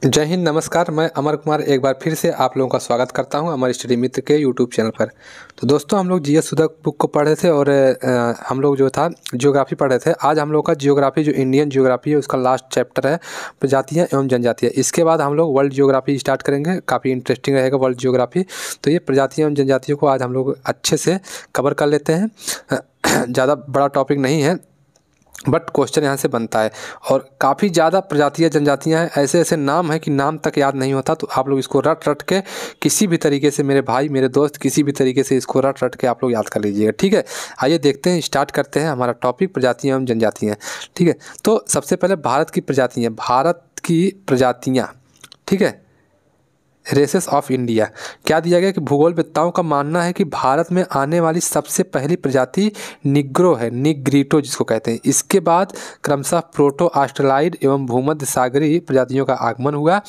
जय हिंद, नमस्कार। मैं अमर कुमार एक बार फिर से आप लोगों का स्वागत करता हूं अमर स्टडी मित्र के यूट्यूब चैनल पर। तो दोस्तों, हम लोग जीएस सुधा बुक को पढ़ रहे थे और हम लोग जो था ज्योग्राफी पढ़ रहे थे। आज हम लोग का ज्योग्राफी जो इंडियन ज्योग्राफी है उसका लास्ट चैप्टर है प्रजातियां एवं जनजातियां। इसके बाद हम लोग वर्ल्ड ज्योग्राफी स्टार्ट करेंगे। काफ़ी इंटरेस्टिंग रहेगा वर्ल्ड ज्योग्राफी। तो ये प्रजातियां एवं जनजातियों को आज हम लोग अच्छे से कवर कर लेते हैं। ज़्यादा बड़ा टॉपिक नहीं है बट क्वेश्चन यहाँ से बनता है। और काफ़ी ज़्यादा प्रजातियाँ जनजातियाँ हैं, ऐसे ऐसे नाम हैं कि नाम तक याद नहीं होता। तो आप लोग इसको रट रट के किसी भी तरीके से, मेरे भाई मेरे दोस्त, किसी भी तरीके से इसको रट रट के आप लोग याद कर लीजिएगा, ठीक है। आइए देखते हैं, स्टार्ट करते हैं हमारा टॉपिक प्रजातियाँ एवं जनजातियाँ, ठीक है। तो सबसे पहले भारत की प्रजातियाँ, ठीक है। रेसेस ऑफ इंडिया क्या दिया गया कि भूगोलवेत्ताओं का मानना है कि भारत में आने वाली सबसे पहली प्रजाति निग्रो है, निग्रिटो जिसको कहते हैं। इसके बाद क्रमशः प्रोटो ऑस्ट्रेलाइड एवं भूमध्य सागरीय प्रजातियों का आगमन हुआ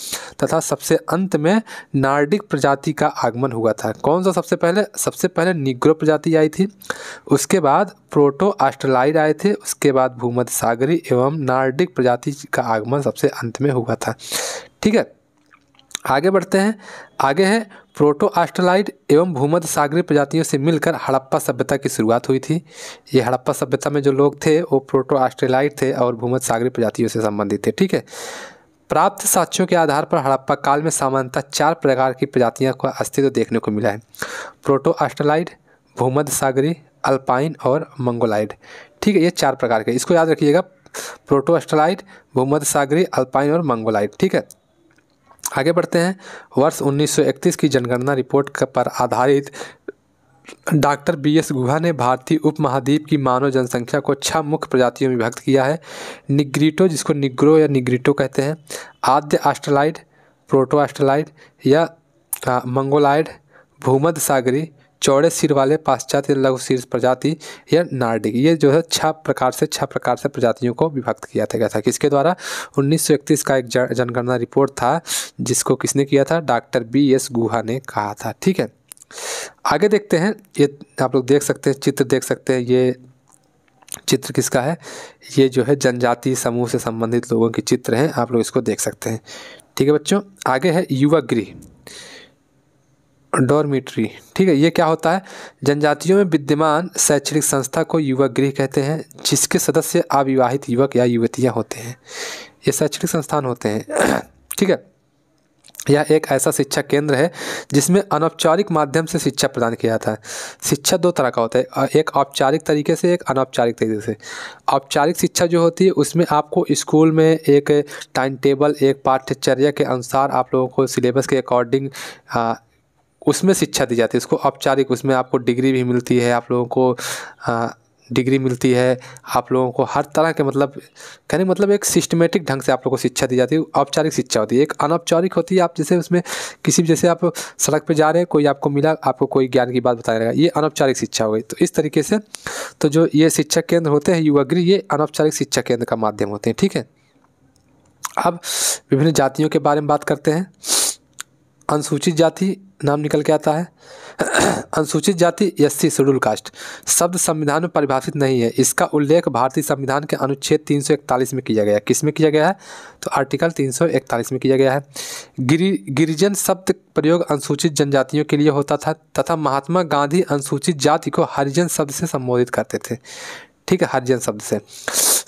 तथा सबसे अंत में नार्डिक प्रजाति का आगमन हुआ था। कौन सा सबसे पहले निग्रो प्रजाति आई थी, उसके बाद प्रोटो ऑस्ट्रेलाइड आए थे, उसके बाद भूमध्य सागरीय एवं नार्डिक प्रजाति का आगमन सबसे अंत में हुआ था, ठीक है। आगे बढ़ते हैं। आगे है प्रोटो ऑस्ट्रेलाइड एवं भूमध्य सागरीय प्रजातियों से मिलकर हड़प्पा सभ्यता की शुरुआत हुई थी। ये हड़प्पा सभ्यता में जो लोग थे वो प्रोटो ऑस्ट्रेलाइड थे और भूमध्य सागरीय प्रजातियों से संबंधित थे, ठीक है। प्राप्त साक्ष्यों के आधार पर हड़प्पा काल में सामान्यतः 4 प्रकार की प्रजातियों का अस्तित्व देखने को मिला है: प्रोटो ऑस्ट्रेलाइड, भूमध्य सागरीय, अल्पाइन और मंगोलाइड, ठीक है। ये 4 प्रकार के, इसको याद रखिएगा, प्रोटो ऑस्ट्रेलाइड, भूमध्य सागरीय, अल्पाइन और मंगोलाइड, ठीक है। आगे बढ़ते हैं। वर्ष 1931 की जनगणना रिपोर्ट पर आधारित डॉक्टर बीएस गुहा ने भारतीय उपमहाद्वीप की मानव जनसंख्या को 6 मुख्य प्रजातियों में विभक्त किया है: निग्रिटो जिसको निग्रो या निग्रिटो कहते हैं, आद्य ऑस्ट्रेलाइड, प्रोटो ऑस्ट्रेलाइड या मंगोलाइड, भूमध्य सागरीय, चौड़े सिर वाले पाश्चात्य लघु शीर्ष प्रजाति या नार्डिक। ये जो है 6 प्रकार से प्रजातियों को विभक्त किया गया था। किसके द्वारा? 1931 का एक जनगणना रिपोर्ट था जिसको किसने किया था? डॉक्टर बीएस गुहा ने कहा था, ठीक है। आगे देखते हैं। ये आप लोग देख सकते हैं, चित्र देख सकते हैं। ये चित्र किसका है? ये जो है जनजाति समूह से संबंधित लोगों के चित्र हैं, आप लोग इसको देख सकते हैं, ठीक है बच्चों। आगे है युवा गृह, डॉर्मिट्री, ठीक है। ये क्या होता है? जनजातियों में विद्यमान शैक्षणिक संस्था को युवा गृह कहते हैं, जिसके सदस्य अविवाहित युवक या युवतियां होते हैं। ये शैक्षणिक संस्थान होते हैं, ठीक है। यह एक ऐसा शिक्षा केंद्र है जिसमें अनौपचारिक माध्यम से शिक्षा प्रदान किया जाता है। शिक्षा 2 तरह का होता है, एक औपचारिक तरीके से, एक अनौपचारिक तरीके से। औपचारिक शिक्षा जो होती है उसमें आपको स्कूल में एक टाइम टेबल, एक पाठ्यचर्या के अनुसार आप लोगों को सिलेबस के अकॉर्डिंग उसमें शिक्षा दी जाती है, उसको औपचारिक। उसमें आपको डिग्री भी मिलती है, आप लोगों को डिग्री मिलती है, आप लोगों को हर तरह के, मतलब कहने मतलब एक सिस्टमेटिक ढंग से आप लोगों को शिक्षा दी जाती है। औपचारिक शिक्षा होती है। एक अनौपचारिक होती है, आप जैसे उसमें किसी जैसे आप सड़क पे जा रहे हैं, कोई आपको मिला, आपको कोई ज्ञान की बात बताएगा, ये अनौपचारिक शिक्षा हो गई। तो इस तरीके से तो जो ये शिक्षा केंद्र होते हैं युवा गृह, ये अनौपचारिक शिक्षा केंद्र का माध्यम होते हैं, ठीक है। अब विभिन्न जातियों के बारे में बात करते हैं। अनुसूचित जाति नाम निकल के आता है। अनुसूचित जाति एससी शेड्यूल कास्ट शब्द संविधान में परिभाषित नहीं है। इसका उल्लेख भारतीय संविधान के अनुच्छेद 341 में किया गया है। किस में किया गया है? तो आर्टिकल 341 में किया गया है। गिरिजन शब्द प्रयोग अनुसूचित जनजातियों के लिए होता था तथा महात्मा गांधी अनुसूचित जाति को हरिजन शब्द से संबोधित करते थे, ठीक है, हरिजन शब्द से।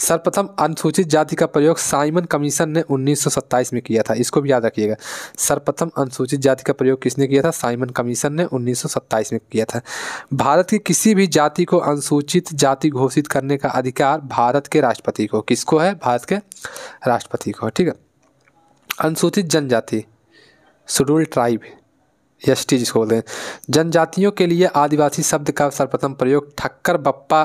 सर्वप्रथम अनुसूचित जाति का प्रयोग साइमन कमीशन ने 1927 में किया था, इसको भी याद रखिएगा। सर्वप्रथम अनुसूचित जाति का प्रयोग किसने किया था? साइमन कमीशन ने 1927 में किया था। भारत की किसी भी जाति को अनुसूचित जाति घोषित करने का अधिकार भारत के राष्ट्रपति को, किसको है? भारत के राष्ट्रपति को, ठीक है। अनुसूचित जनजाति, शेड्यूल्ड ट्राइब, एसटी जिसको बोलते हैं। जनजातियों के लिए आदिवासी शब्द का सर्वप्रथम प्रयोग ठक्कर बप्पा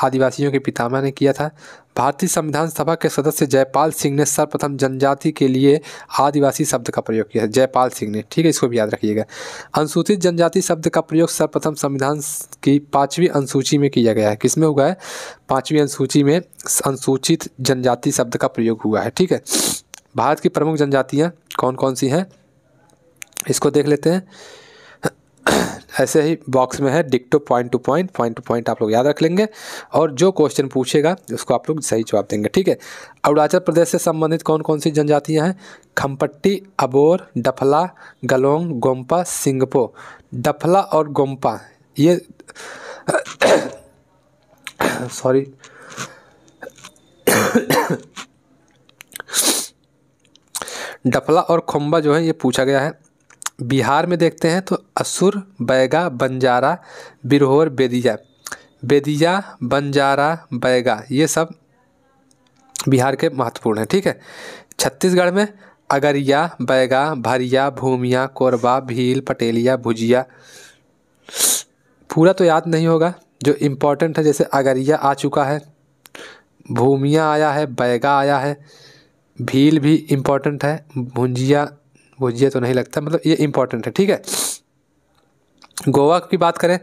आदिवासियों के पितामह ने किया था। भारतीय संविधान सभा के सदस्य जयपाल सिंह ने सर्वप्रथम जनजाति के लिए आदिवासी शब्द का प्रयोग किया है, जयपाल सिंह ने, ठीक है, इसको भी याद रखिएगा। अनुसूचित जनजाति शब्द का प्रयोग सर्वप्रथम संविधान की 5वीं अनुसूची में किया गया है। किसमें हुआ है? 5वीं अनुसूची में अनुसूचित जनजाति शब्द का प्रयोग हुआ है, ठीक है। भारत की प्रमुख जनजातियाँ कौन कौन सी हैं इसको देख लेते हैं। ऐसे ही बॉक्स में है डिक्टो पॉइंट टू पॉइंट आप लोग याद रख लेंगे और जो क्वेश्चन पूछेगा उसको आप लोग सही जवाब देंगे। ठीक है, अरुणाचल प्रदेश से संबंधित कौन कौन सी जनजातियां हैं? खमपट्टी, अबोर, डफला, गलोंग, गोम्पा, सिंगपो। डफला और गोम्पा ये सॉरी डफला और खोम्बा जो है ये पूछा गया है। बिहार में देखते हैं तो असुर, बैगा, बंजारा, बिरहोर, बेदिया, बंजारा, बैगा ये सब बिहार के महत्वपूर्ण हैं। ठीक है, छत्तीसगढ़ में अगरिया, बैगा, भरिया, भूमिया, कोरबा, भील, पटेलिया, भुजिया। पूरा तो याद नहीं होगा, जो इम्पोर्टेंट है जैसे अगरिया आ चुका है, भूमिया आया है, बैगा आया है, भील भी इम्पोर्टेंट है, भुजिया तो नहीं लगता, मतलब ये इम्पोर्टेंट है। ठीक है, गोवा की बात करें,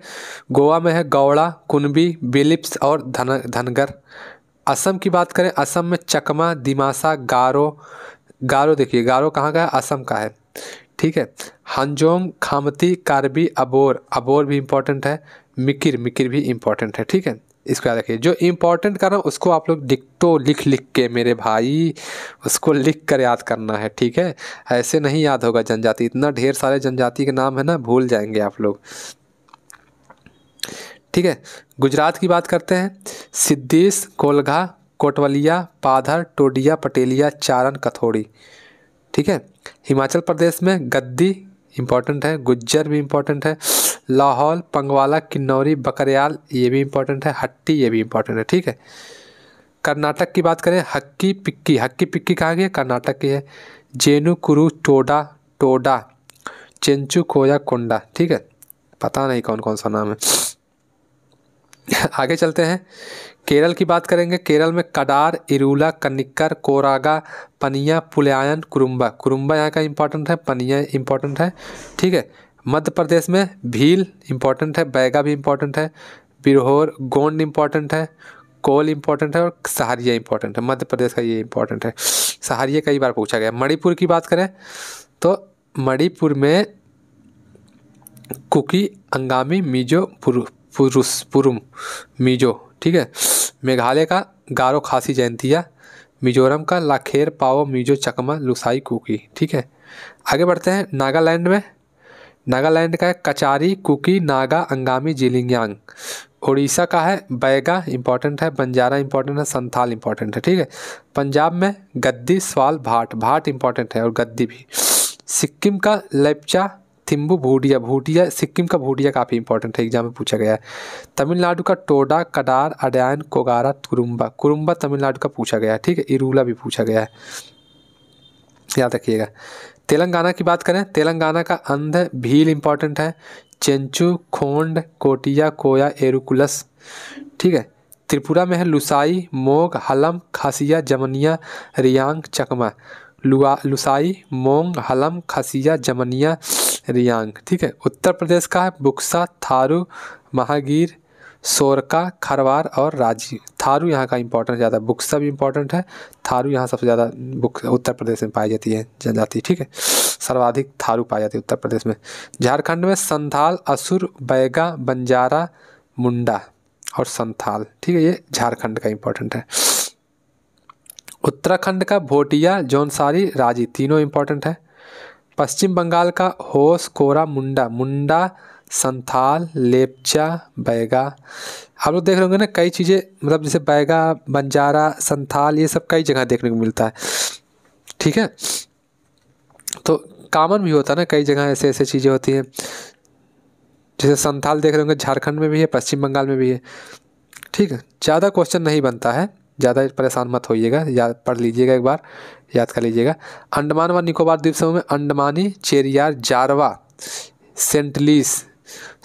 गोवा में है गौड़ा, कुनबी, बिलिप्स और धनगर। असम की बात करें, असम में चकमा, दिमासा, गारो देखिए गारो कहाँ का है? असम का है। ठीक है, हंजोम, खामती, कार्बी, अबोर भी इम्पोर्टेंट है, मिकिर भी इम्पोर्टेंट है। ठीक है, इसको याद रखिए। जो इम्पोर्टेंट करना उसको आप लोग डिक्टो लिख के मेरे भाई उसको लिख कर याद करना है। ठीक है, ऐसे नहीं याद होगा जनजाति, इतना ढेर सारे जनजाति के नाम है ना, भूल जाएंगे आप लोग। ठीक है, गुजरात की बात करते हैं, सिद्दीस, कोलघा, कोटवलिया, पाधर, टोडिया, पटेलिया, चारण, कथोड़ी। ठीक है, हिमाचल प्रदेश में गद्दी इम्पोर्टेंट है, गुज्जर भी इम्पोर्टेंट है, लाहौल, पंगवाला, किन्नौरी, बकरयाल ये भी इम्पोर्टेंट है, हट्टी ये भी इम्पोर्टेंट है। ठीक है, कर्नाटक की बात करें, हक्की पिक्की कहाँ की है? कर्नाटक की है। जेनु, कुरु, टोडा, चेंचू, खोया, कोंडा। ठीक है, पता नहीं कौन कौन सा नाम है। आगे चलते हैं, केरल की बात करेंगे, केरल में कडार, इरूला, कनिक्कर, कोरागा, पनिया, पुलयायन, कुरुम्बा यहाँ का इम्पोर्टेंट है, पनिया इम्पोर्टेंट है। ठीक है, मध्य प्रदेश में भील इम्पोर्टेंट है, बैगा भी इम्पोर्टेंट है, बिरहोर, गोंड इम्पोर्टेंट है, कोल इम्पोर्टेंट है और सहारिया इम्पोर्टेंट है। मध्य प्रदेश का ये इम्पोर्टेंट है, सहारिया कई बार पूछा गया। मणिपुर की बात करें तो मणिपुर में कुकी, अंगामी, मिजो, पुरुम, मिजो। ठीक है, मेघालय का गारो, खासी, जयंतिया, मिजोरम का लाखेर, पाओ, मिजो, चकमा, लुसाई, कुकी। ठीक है, आगे बढ़ते हैं, नागालैंड में, नागालैंड का है कचारी, कुकी, नागा, अंगामी, जिलिंगयांग। उड़ीसा का है बैगा इम्पोर्टेंट है, बंजारा इम्पोर्टेंट है, संथाल इम्पोर्टेंट है। ठीक है, पंजाब में गद्दी, स्वाल, भाट इम्पोर्टेंट है और गद्दी भी। सिक्किम का लेप्चा, थिम्बू, भूटिया सिक्किम का भूटिया काफ़ी इंपॉर्टेंट है, एग्जाम में पूछा गया है। तमिलनाडु का टोडा, कडार, अडयान, कोगारा, कुरुम्बा तमिलनाडु का पूछा गया है। ठीक है, इरूला भी पूछा गया है, याद रखिएगा। तेलंगाना की बात करें, तेलंगाना का अंध, भील इंपॉर्टेंट है, चेंचू, खोंड, कोटिया, कोया, एरुकुलस। ठीक है, त्रिपुरा में है लुसाई, मोग, हलम, खासिया, जमनिया, रियांग, चकमा। लुसाई, मोंग, हलम, खसिया, जमनिया, रियांग। ठीक है, उत्तर प्रदेश का है बुक्सा, थारू, महागीर, सोरका, खरवार और राजी। थारू यहाँ का इंपॉर्टेंट ज़्यादा, बुक्सा भी इंपॉर्टेंट है, थारू यहाँ सबसे ज़्यादा उत्तर प्रदेश में पाई जाती है जनजाति। ठीक है, सर्वाधिक थारू पाई जाती है उत्तर प्रदेश में। झारखंड में संथाल, असुर, बैगा, बंजारा, मुंडा और संथाल। ठीक है, ये झारखंड का इंपॉर्टेंट है। उत्तराखंड का भोटिया, जौनसारी, राजी तीनों इंपॉर्टेंट है। पश्चिम बंगाल का होस, कोरा, मुंडा, संथाल, लेप्चा, बैगा। आप लोग देख रहे होंगे ना कई चीज़ें, मतलब जैसे बैगा, बंजारा, संथाल ये सब कई जगह देखने को मिलता है। ठीक है, तो कॉमन भी होता है ना, कई जगह ऐसे ऐसे चीज़ें होती हैं। जैसे संथाल देख रहे होंगे झारखंड में भी है, पश्चिम बंगाल में भी है। ठीक है, ज़्यादा क्वेश्चन नहीं बनता है, ज़्यादा परेशान मत होइएगा, याद पढ़ लीजिएगा, एक बार याद कर लीजिएगा। अंडमान व निकोबार द्वीप समूह में अंडमानी, चेरियार, जारवा, सेंटलीस,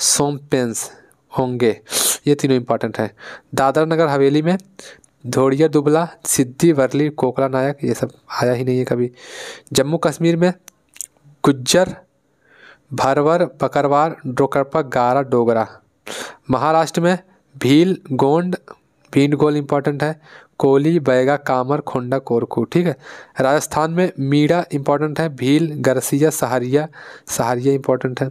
सोमपेंस, होंगे, ये तीनों इंपॉर्टेंट हैं। दादरा नगर हवेली में धोड़िया, दुबला, सिद्धि, वर्ली, कोकला नायक, ये सब आया ही नहीं है कभी। जम्मू कश्मीर में गुज्जर, भरवर, बकरवार, डोकरपा, गारा, डोगरा। महाराष्ट्र में भील, गोंड, भींडगोल इंपॉर्टेंट है, कोली, बैगा, कामर, खोंडा, कोरकू। ठीक है, राजस्थान में मीड़ा इंपॉर्टेंट है, भील, गरसिया, सहारिया इंपॉर्टेंट है।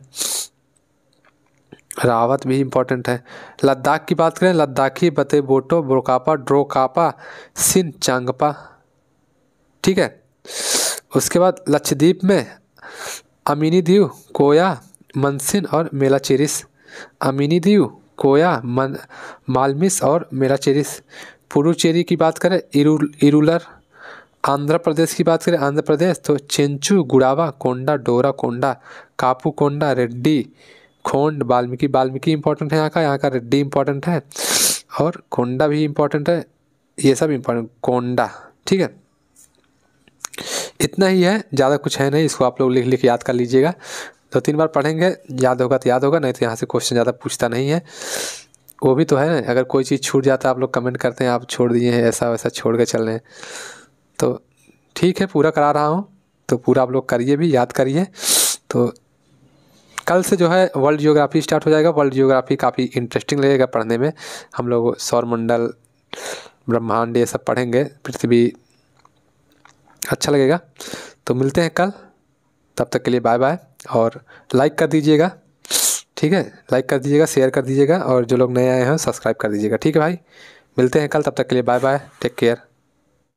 रावत भी इम्पोर्टेंट है। लद्दाख की बात करें, लद्दाखी, बतेबोटो, ब्रोकापा, ड्रोकापा, सिन चांगपा। ठीक है। उसके बाद लक्षद्वीप में अमीनी दीव, कोया, मनसिन और मेलाचेरिस। अमीनी दीव, कोया, मालमिस और मेलाचेरिस। पुडुचेरी की बात करें, इरुलर। आंध्र प्रदेश की बात करें, आंध्र प्रदेश तो चेंचू, गुड़ावा, कोंडा, डोरा कोंडा, कापू कोंडा, रेड्डी, खोंड, वाल्मीकि। वाल्मीकि इंपॉर्टेंट है यहाँ का रेड्डी इंपॉर्टेंट है और कोंडा भी इंपॉर्टेंट है। ये सब इंपॉर्टेंट, कोंडा। ठीक है, इतना ही है, ज़्यादा कुछ है नहीं। इसको आप लोग लिख लिख याद कर लीजिएगा। 2-3 बार पढ़ेंगे, याद होगा तो याद होगा, नहीं तो यहाँ से क्वेश्चन ज़्यादा पूछता नहीं है। वो भी तो है ना, अगर कोई चीज़ छूट जाता है आप लोग कमेंट करते हैं आप छोड़ दिए हैं, ऐसा वैसा छोड़ के चल रहे हैं। तो ठीक है, पूरा करा रहा हूँ तो पूरा आप लोग करिए भी, याद करिए। तो कल से जो है वर्ल्ड जियोग्राफी स्टार्ट हो जाएगा। वर्ल्ड जियोग्राफी काफ़ी इंटरेस्टिंग लगेगा पढ़ने में। हम लोग सौरमंडल, ब्रह्मांड, ये सब पढ़ेंगे, पृथ्वी, अच्छा लगेगा। तो मिलते हैं कल, तब तक के लिए बाय बाय। और लाइक कर दीजिएगा, ठीक है, लाइक कर दीजिएगा, शेयर कर दीजिएगा और जो लोग नए आए हैं सब्सक्राइब कर दीजिएगा। ठीक है भाई, मिलते हैं कल, तब तक के लिए बाय बाय, टेक केयर।